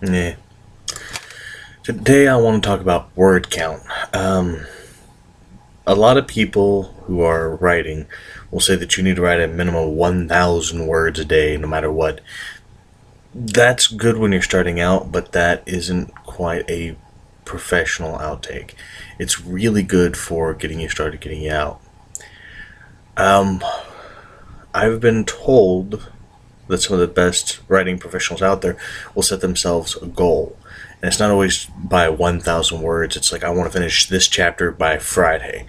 Yeah. Today I want to talk about word count. A lot of people who are writing will say that you need to write a minimum of 1,000 words a day, no matter what. That's good when you're starting out, but that isn't quite a professional outtake. It's really good for getting you started, getting you out. Um, I've been told that some of the best writing professionals out there will set themselves a goal. And it's not always by 1,000 words. It's like, I want to finish this chapter by Friday.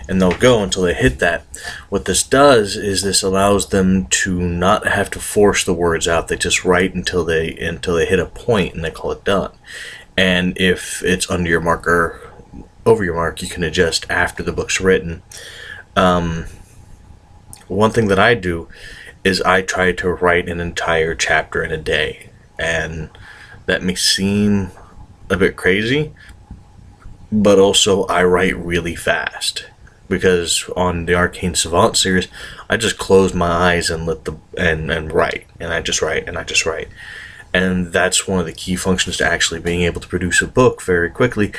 And they'll go until they hit that. What this does is this allows them to not have to force the words out. They just write until they hit a point and they call it done. And if it's under your mark or over your mark, you can adjust after the book's written. One thing that I do is I try to write an entire chapter in a day. And that may seem a bit crazy, but also I write really fast. Because on the Arcane Savant series, I just close my eyes and write. And I just write and I just write. And that's one of the key functions to actually being able to produce a book very quickly,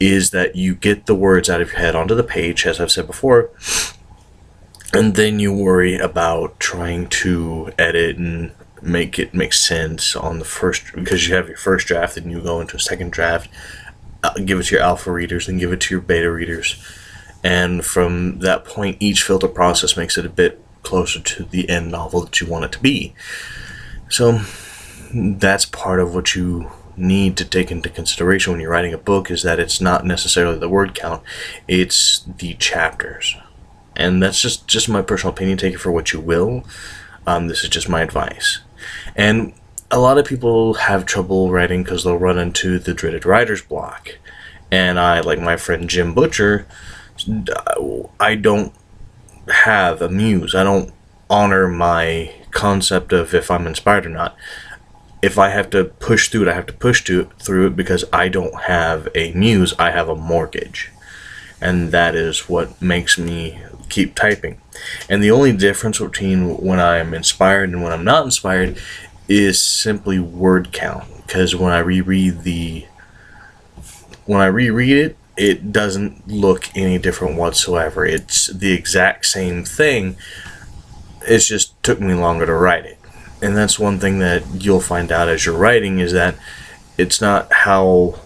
is that you get the words out of your head onto the page, as I've said before, and then you worry about trying to edit and make it make sense on the first, because you have your first draft, and you go into a second draft, give it to your alpha readers, then give it to your beta readers, and from that point, each filter process makes it a bit closer to the end novel that you want it to be. So that's part of what you need to take into consideration when you're writing a book, is that it's not necessarily the word count, it's the chapters. And that's just my personal opinion. Take it for what you will. This is just my advice. And a lot of people have trouble writing because they'll run into the dreaded writer's block. And I, like my friend Jim Butcher, I don't have a muse. I don't honor my concept of if I'm inspired or not. If I have to push through it, I have to push through it because I don't have a muse. I have a mortgage. And that is what makes me keep typing. And the only difference between when I'm inspired and when I'm not inspired is simply word count. Because when I reread it, it doesn't look any different whatsoever. It's the exact same thing. It just took me longer to write it. And that's one thing that you'll find out as you're writing, is that it's not how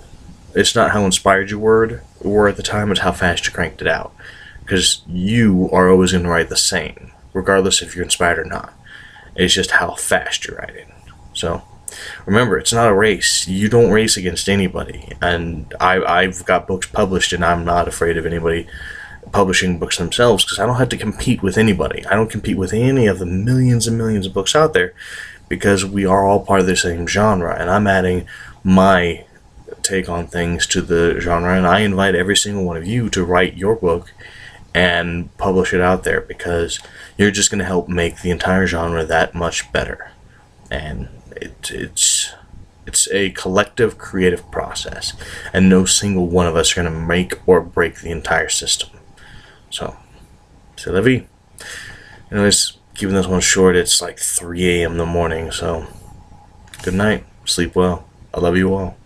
inspired you were at the time, it's how fast you cranked it out. Because you are always going to write the same, regardless if you're inspired or not. It's just how fast you're writing. So remember, it's not a race. You don't race against anybody. And I've got books published, and I'm not afraid of anybody publishing books themselves, because I don't have to compete with anybody. I don't compete with any of the millions and millions of books out there, because we are all part of the same genre, and I'm adding my take on things to the genre, and I invite every single one of you to write your book and publish it out there, because you're just going to help make the entire genre that much better. And it's a collective creative process, and no single one of us are going to make or break the entire system. So, c'est la vie. Anyways, keeping this one short, it's like 3 a.m. in the morning, so good night, sleep well, I love you all.